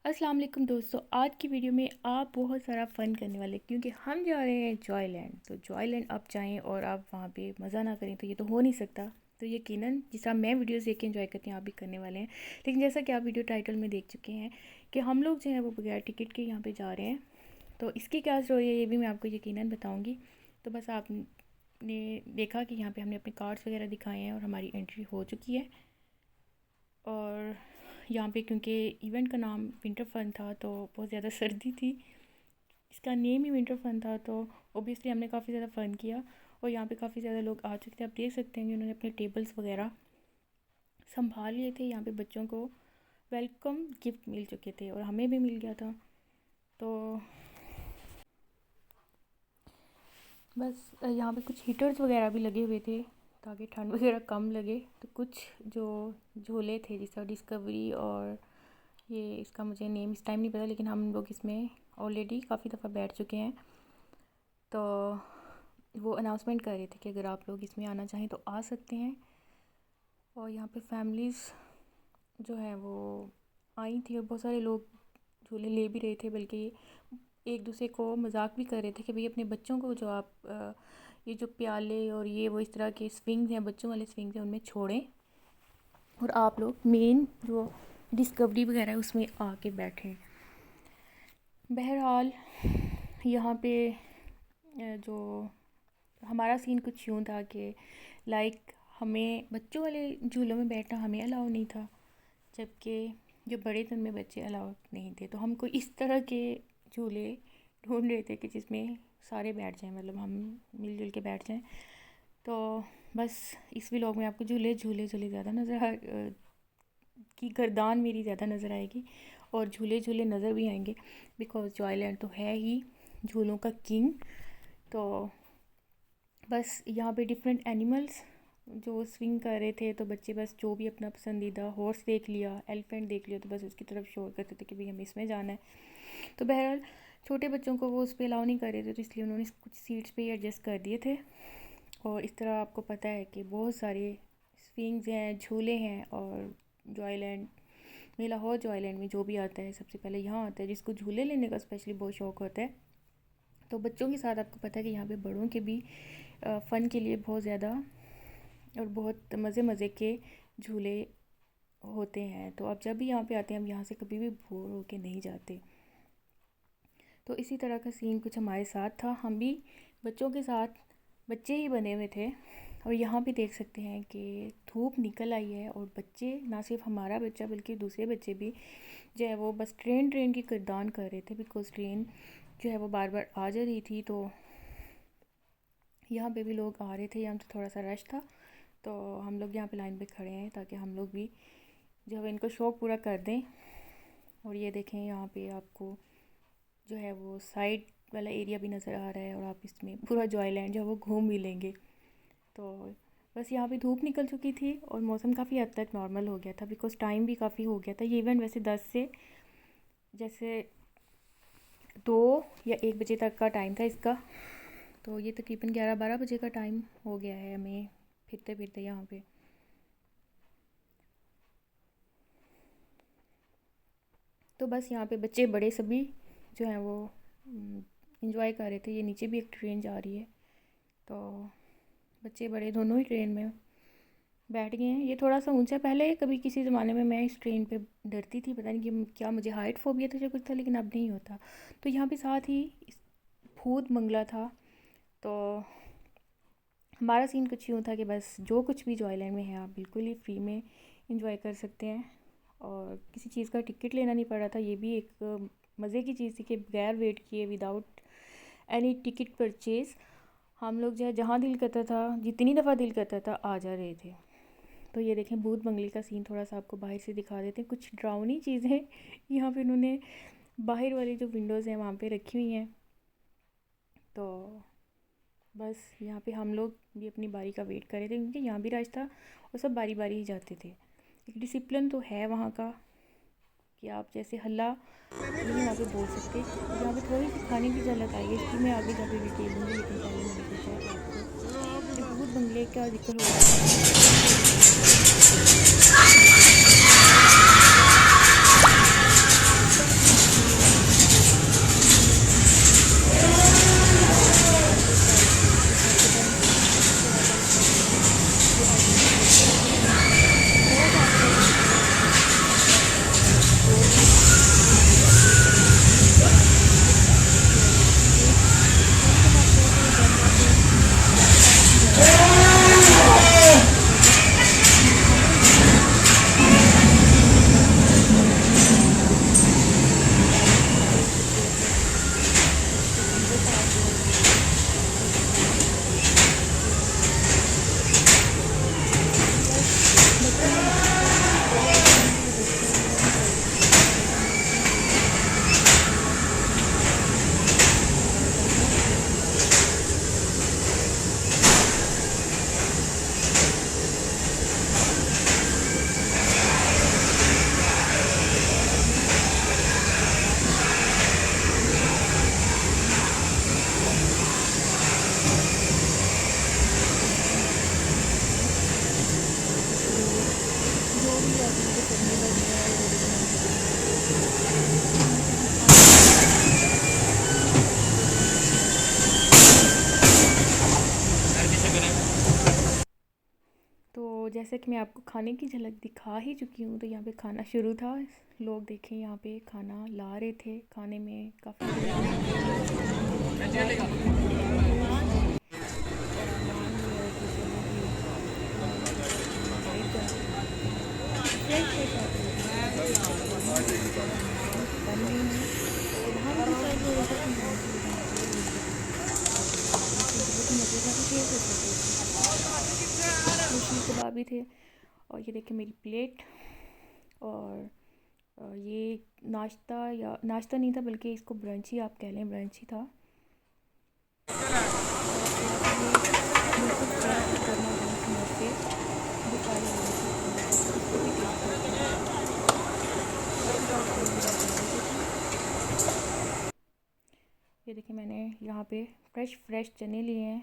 अस्सलाम वालेकुम दोस्तों, आज की वीडियो में आप बहुत सारा फ़न करने वाले क्योंकि हम जा रहे हैं जॉयलैंड। तो जॉयलैंड आप जाएं और आप वहाँ पे मज़ा ना करें तो ये तो हो नहीं सकता। तो यकीनन जिस तरह मैं वीडियोस देख के एंजॉय करती हूँ आप भी करने वाले हैं। लेकिन जैसा कि आप वीडियो टाइटल में देख चुके हैं कि हम लोग जो है वो बगैर टिकट के यहाँ पर जा रहे हैं। तो इसकी क्या स्टोरी है ये भी मैं आपको यकीनन बताऊँगी। तो बस आपने देखा कि यहाँ पर हमने अपने कार्ड्स वगैरह दिखाए हैं और हमारी एंट्री हो चुकी है। और यहाँ पे क्योंकि इवेंट का नाम विंटर फन था तो बहुत ज़्यादा सर्दी थी, इसका नेम ही विंटर फन था, तो ओबियसली हमने काफ़ी ज़्यादा फ़न किया। और यहाँ पे काफ़ी ज़्यादा लोग आ चुके थे, आप देख सकते हैं कि उन्होंने अपने टेबल्स वगैरह संभाल लिए थे। यहाँ पे बच्चों को वेलकम गिफ्ट मिल चुके थे और हमें भी मिल गया था। तो बस यहाँ पे कुछ हीटर्स वगैरह भी लगे हुए थे ताकि ठंड वगैरह कम लगे। तो कुछ जो झूले थे जैसा डिस्कवरी और ये इसका मुझे नेम इस टाइम नहीं पता, लेकिन हम लोग इसमें ऑलरेडी काफ़ी दफ़ा बैठ चुके हैं। तो वो अनाउंसमेंट कर रहे थे कि अगर आप लोग इसमें आना चाहें तो आ सकते हैं। और यहाँ पे फैमिलीज़ जो है वो आई थी और बहुत सारे लोग झूले ले भी रहे थे, बल्कि एक दूसरे को मजाक भी कर रहे थे कि भाई अपने बच्चों को जो आप ये जो प्याले और ये वो इस तरह के स्विंग्स हैं, बच्चों वाले स्विंग्स हैं, उनमें छोड़ें और आप लोग मेन जो डिस्कवरी वगैरह है उसमें आके बैठें। बहरहाल यहाँ पे जो हमारा सीन कुछ यूँ था कि लाइक हमें बच्चों वाले झूलों में बैठना हमें अलाउ नहीं था, जबकि जो बड़े थे उनमें बच्चे अलाउ नहीं थे। तो हम कोई इस तरह के झूले ढूंढ रहे थे कि जिसमें सारे बैठ जाएं, मतलब हम मिलजुल के बैठ जाएं। तो बस इस व्लॉग में आपको झूले झूले झूले ज़्यादा नज़र की गर्दान मेरी ज़्यादा नज़र आएगी और झूले झूले नज़र भी आएंगे, बिकॉज़ जॉयलैंड तो है ही झूलों का किंग। तो बस यहाँ पे डिफरेंट एनिमल्स जो स्विंग कर रहे थे, तो बच्चे बस जो भी अपना पसंदीदा हॉर्स देख लिया, एलिफेंट देख लिया, तो बस उसकी तरफ शोर करते थे कि भाई हमें इसमें जाना है। तो बहरहाल छोटे बच्चों को वो उस पर अलाउ नहीं कर रहे थे, तो इसलिए उन्होंने कुछ सीट्स पे ही एडजस्ट कर दिए थे। और इस तरह आपको पता है कि बहुत सारे स्विंग्स हैं, झूले हैं। और जॉयलैंड में, लाहौर जॉयलैंड में जो भी आता है सबसे पहले यहाँ आता है जिसको झूले लेने का स्पेशली बहुत शौक़ होता है। तो बच्चों के साथ आपको पता है कि यहाँ पे बड़ों के भी फ़न के लिए बहुत ज़्यादा और बहुत मज़े के झूले होते हैं। तो आप जब भी यहाँ पे आते हैं हम यहाँ से कभी भी बोर होके नहीं जाते। तो इसी तरह का सीन कुछ हमारे साथ था, हम भी बच्चों के साथ बच्चे ही बने हुए थे। और यहाँ भी देख सकते हैं कि धूप निकल आई है और बच्चे, ना सिर्फ हमारा बच्चा बल्कि दूसरे बच्चे भी जो है वो बस ट्रेन की किरदार कर रहे थे, बिकॉज़ ट्रेन जो है वो बार बार आ जा रही थी। तो यहाँ पे भी लोग आ रहे थे, यहाँ तो थोड़ा सा रश था, तो हम लोग यहाँ पे लाइन पे खड़े हैं ताकि हम लोग भी जो है इनको शौक़ पूरा कर दें। और ये देखें यहाँ पे आपको जो है वो साइड वाला एरिया भी नज़र आ रहा है और आप इसमें पूरा जॉयलैंड जो है वो घूम भी लेंगे। तो बस यहाँ पे धूप निकल चुकी थी और मौसम काफ़ी हद तक नॉर्मल हो गया था, बिकॉज़ टाइम भी काफ़ी हो गया था। ये इवेंट वैसे 10 से जैसे 2 या 1 बजे तक का टाइम था इसका, तो ये तकरीबन 11-12 बजे का टाइम हो गया है हमें फिरते फिरते यहाँ पे। तो बस यहाँ पे बच्चे बड़े सभी जो हैं वो इंजॉय कर रहे थे। ये नीचे भी एक ट्रेन जा रही है, तो बच्चे बड़े दोनों ही ट्रेन में बैठ गए हैं। ये थोड़ा सा ऊंचा, पहले कभी किसी ज़माने में मैं इस ट्रेन पे डरती थी, पता नहीं कि क्या मुझे हाइट फोबिया था या कुछ था, लेकिन अब नहीं होता। तो यहाँ पे साथ ही भूत बंगला था। तो हमारा सीन कुछ यूँ था कि बस जो कुछ भी जॉयलैंड में है आप बिल्कुल ही फ्री में इंजॉय कर सकते हैं और किसी चीज़ का टिकट लेना नहीं पड़ रहा था। ये भी एक मज़े की चीज़ थी कि बगैर वेट किए, विदाउट एनी टिकट परचेज़, हम लोग जो है जहाँ दिल करता था, जितनी दफ़ा दिल करता था आ जा रहे थे। तो ये देखें भूत बंगले का सीन थोड़ा सा आपको बाहर से दिखा देते हैं। कुछ डरावनी चीज़ें यहाँ पे उन्होंने बाहर वाली जो विंडोज़ हैं वहाँ पे रखी हुई हैं। तो बस यहाँ पे हम लोग भी अपनी बारी का वेट कर रहे थे, क्योंकि यहाँ भी रश था और सब बारी बारी ही जाते थे। एक डिसिप्लिन तो है वहाँ का कि आप जैसे हल्ला नहीं वहाँ पे बोल सकते। यहाँ पे थोड़ी सी खाने की झलक आई है, इसकी मैं आगे जाके डिटेल दूँगी, लेकिन पहले मैंने सोचा आपको भूत बंगले का जिक्र हो रहा है। जैसे कि मैं आपको खाने की झलक दिखा ही चुकी हूँ, तो यहाँ पे खाना शुरू था। लोग देखें यहाँ पे खाना ला रहे थे, खाने में काफ़ी और नान भी है कि चलो जी नान की तरफ हम इनवाइट करते हैं। फ्रेश फ्रेश आते हैं क्योंकि अभी गर्मी बहुत ज़्यादा नान बन रही हैं। यहाँ भी डिसाइड हो रहा था कि नान की जगह हम जो वीट कबाब थे, बहुत ही मज़े का थे, टेस्ट अच्छे थे उसके। वो शीख कबाब भी थे। और ये देखें मेरी प्लेट। और ये नाश्ता या नाश्ता नहीं था, बल्कि इसको ब्रंच ही आप कह लें, ब्रंच ही था। और साथ ये बिल्कुल फ्रेश गर्मा गर्म समोसे दिखाई दे रहे थे, तो मैंने सोचा इसको भी टेस्ट करते हैं। काफ़ी खूबसूरत भी लग रहे थे। ये देखिए मैंने यहाँ पे फ्रेश फ्रेश चने लिए हैं।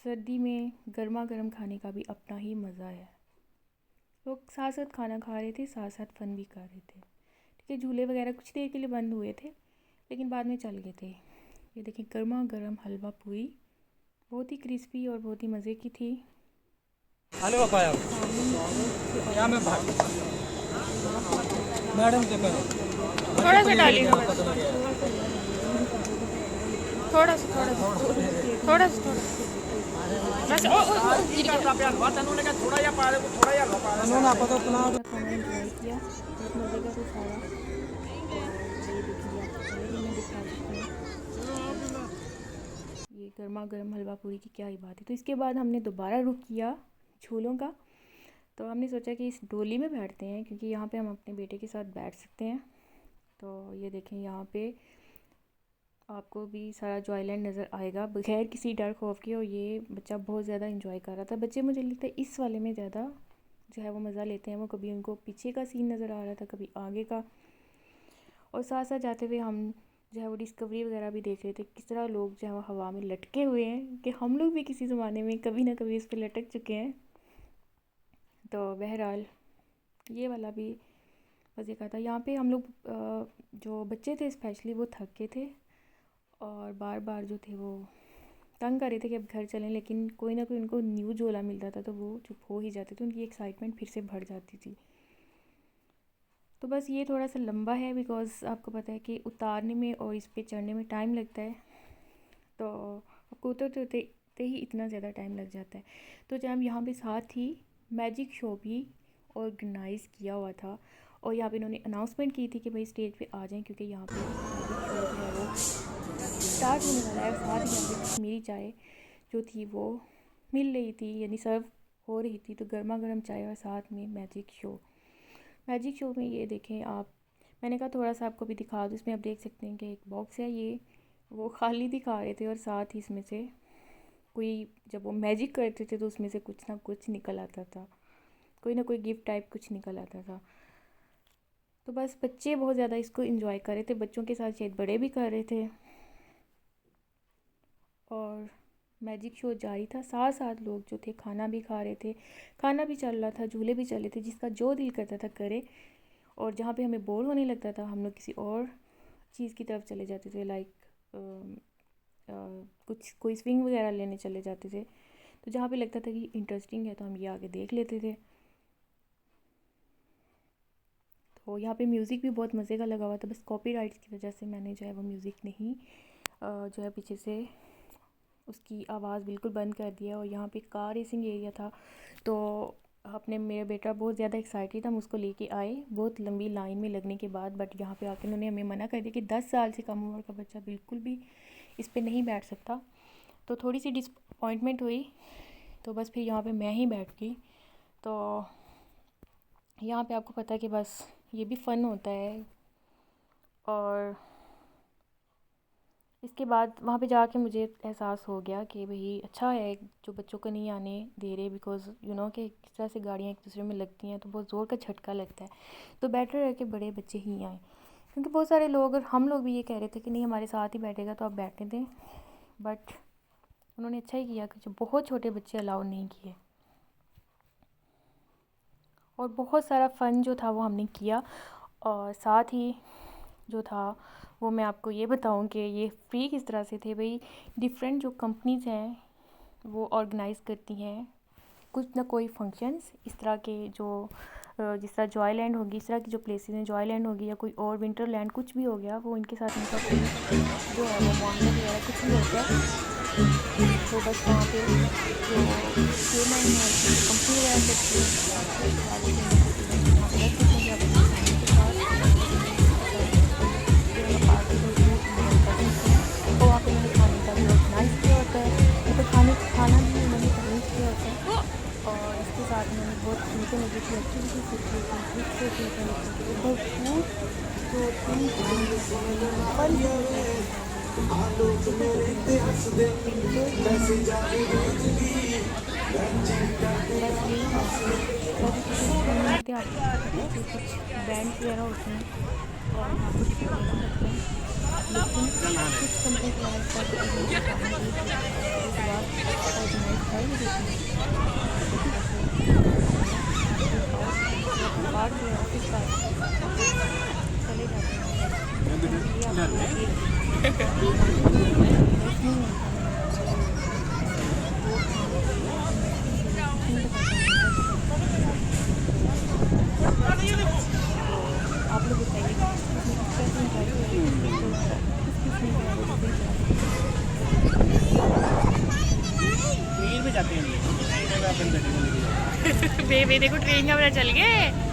सर्दी में गर्मा गर्म खाने का भी अपना ही मज़ा है। लोग साथ साथ खाना खा रहे थे, साथ साथ फन भी कर रहे थे। ठीक है, झूले वगैरह कुछ देर के लिए बंद हुए थे, लेकिन बाद में चल गए थे। ये देखिए गर्मा गर्म हलवा पूरी, बहुत ही क्रिस्पी और बहुत ही मज़े की थी। हेलो पाया सामने ही थी इसके क्या मैं ऑपोजिट भाग तो यहाँ पे आपको पता है मैडम से कि करो बहुत लंबे हैं। थोड़ा सा डालिएगा तो बस, थोड़ा सा लिया मैंने, ज़्यादा नहीं था, बहुत ही प्यारा था। लेकिन थोड़ा सा थोड़ा सा छोटी छोटी प्लेट में थोड़ा मैंने सा पूरा थोड़ा अच्छे से टेस्ट किया। बस। ओ ओ ओ गिर गया। ना पता अपना पूरा खाना एंजॉय किया, बहुत मज़े का था सारा। और ये देखें, ये आपको पहले भी मैं दिखा चुकी हूँ। ये गर्मा गर्म हलवा पूरी की क्या ही बात है। तो इसके बाद हमने दोबारा रुख किया झूलों का। तो हमने सोचा कि इस डोली में बैठते हैं, क्योंकि यहाँ पे हम अपने बेटे के साथ बैठ सकते हैं। तो ये देखें यहाँ पे आपको भी सारा जो आइलैंड नज़र आएगा बगैर किसी डर खौफ के। और ये बच्चा बहुत ज़्यादा इंजॉय कर रहा था। बच्चे मुझे लगता है इस वाले में ज़्यादा जो है वो मज़ा लेते हैं। वो कभी उनको पीछे का सीन नज़र आ रहा था, कभी आगे का। और साथ साथ जाते हुए हम जो है वो डिस्कवरी वगैरह भी देख रहे थे, किस तरह लोग जो है वो हवा में लटके हुए हैं, कि हम लोग भी किसी ज़माने में कभी ना कभी इस पर लटक चुके हैं। तो बहरहाल ये वाला भी मज़े का था। यहाँ पे हम लोग जो बच्चे थे स्पेशली वो थक गए थे और बार बार जो थे वो तंग कर रहे थे कि अब घर चलें, लेकिन कोई ना कोई उनको न्यू झोला मिलता था तो वो चुप हो ही जाते थे, उनकी एक्साइटमेंट फिर से बढ़ जाती थी। तो बस ये थोड़ा सा लंबा है, बिकॉज़ आपको पता है कि उतारने में और इस पे चढ़ने में टाइम लगता है। तो आपको उतरते उतरते ही इतना ज़्यादा टाइम लग जाता है। तो जब यहाँ पे साथ ही मैजिक शो भी ऑर्गेनाइज़ किया हुआ था, और यहाँ पे इन्होंने अनाउंसमेंट की थी कि भाई स्टेज पे आ जाएं, क्योंकि यहाँ पे मैजिक शो जो है वो स्टार्ट होने वाला है। और साथ ही यहाँ पे कश्मीरी चाय जो थी वो मिल रही थी, यानी सर्व हो रही थी। तो गर्मा गर्म चाय और साथ में मैजिक शो। मैजिक शो में ये देखें आप, मैंने कहा थोड़ा सा आपको भी दिखा दूँ। इसमें आप देख सकते हैं कि एक बॉक्स है, ये वो खाली दिखा रहे थे, और साथ ही इसमें से कोई जब वो मैजिक करते थे तो उसमें से कुछ ना कुछ निकल आता था, कोई ना कोई गिफ्ट टाइप कुछ निकल आता था। तो बस बच्चे बहुत ज़्यादा इसको एंजॉय कर रहे थे, बच्चों के साथ शायद बड़े भी कर रहे थे। और मैजिक शो जारी था, साथ साथ लोग जो थे खाना भी खा रहे थे, खाना भी चल रहा था, झूले भी चल रहे थे, जिसका जो दिल करता था करे। और जहाँ पे हमें बोर होने लगता था हम लोग किसी और चीज़ की तरफ चले जाते थे, लाइक कुछ कोई स्विंग वगैरह लेने चले जाते थे। तो जहाँ पे लगता था कि इंटरेस्टिंग है तो हम ये आगे देख लेते थे। तो यहाँ पे म्यूज़िक भी बहुत मज़े का लगा हुआ था, बस कॉपीराइट्स की वजह से मैंने जो है वो म्यूज़िक नहीं जो है पीछे से उसकी आवाज़ बिल्कुल बंद कर दिया। और यहाँ पे कार रेसिंग एरिया था, तो अपने मेरा बेटा बहुत ज़्यादा एक्साइटेड था, हम उसको लेके आए बहुत लंबी लाइन में लगने के बाद। बट यहाँ पे आके उन्होंने हमें मना कर दिया कि 10 साल से कम उम्र का बच्चा बिल्कुल भी इस पर नहीं बैठ सकता। तो थोड़ी सी डिसअपॉइंटमेंट हुई, तो बस फिर यहाँ पे मैं ही बैठ गई। तो यहाँ पे आपको पता है कि बस ये भी फ़न होता है। और इसके बाद वहाँ पे जाके मुझे एहसास हो गया कि भाई अच्छा है जो बच्चों को नहीं आने दे रहे, बिकॉज़ यू नो कि किस तरह से गाड़ियाँ एक दूसरे में लगती हैं तो बहुत ज़ोर का झटका लगता है। तो बेटर है कि बड़े बच्चे ही आएँ, क्योंकि बहुत सारे लोग और हम लोग भी ये कह रहे थे कि नहीं हमारे साथ ही बैठेगा तो आप बैठने दें, बट उन्होंने अच्छा ही किया कि जो बहुत छोटे बच्चे अलाउ नहीं किए। और बहुत सारा फ़न जो था वो हमने किया। और साथ ही जो था वो मैं आपको ये बताऊं कि ये फ्री किस तरह से थे। भाई डिफरेंट जो कंपनीज़ हैं वो ऑर्गेनाइज़ करती हैं कुछ ना कोई फंक्शंस इस तरह के जो जिस तरह जॉयलैंड होगी, इस तरह की जो प्लेसेस हैं, जॉयलैंड होगी या कोई और विंटरलैंड कुछ भी हो गया, वो इनके साथ इनका कोई जो है वो मामला वगैरह कुछ भी होता है तो बस वहाँ पे जो चेयरमैन है कंपनी वगैरह करती है वहाँ पे रख सकते हैं अपनी फैमिली के साथ तो वहाँ पे मैंने खाने का भी ऑर्गेनाइज़ किया होता है, मतलब खाना भी उन्होंने अरेंज किया होता है और इसके साथ उन्होंने बहुत चीज़ें मुझे की एक्टिविटीज़ होती है, गिफ्ट होती है, भरपूर जो फल कुछ बैंड वगैरह होते हैं और यहाँ कुछ लेकिन कुछ कंपनी चले जाते आप लोग बताइए कैसे एंजॉय बे देखो ट्रेन का पता चल गया।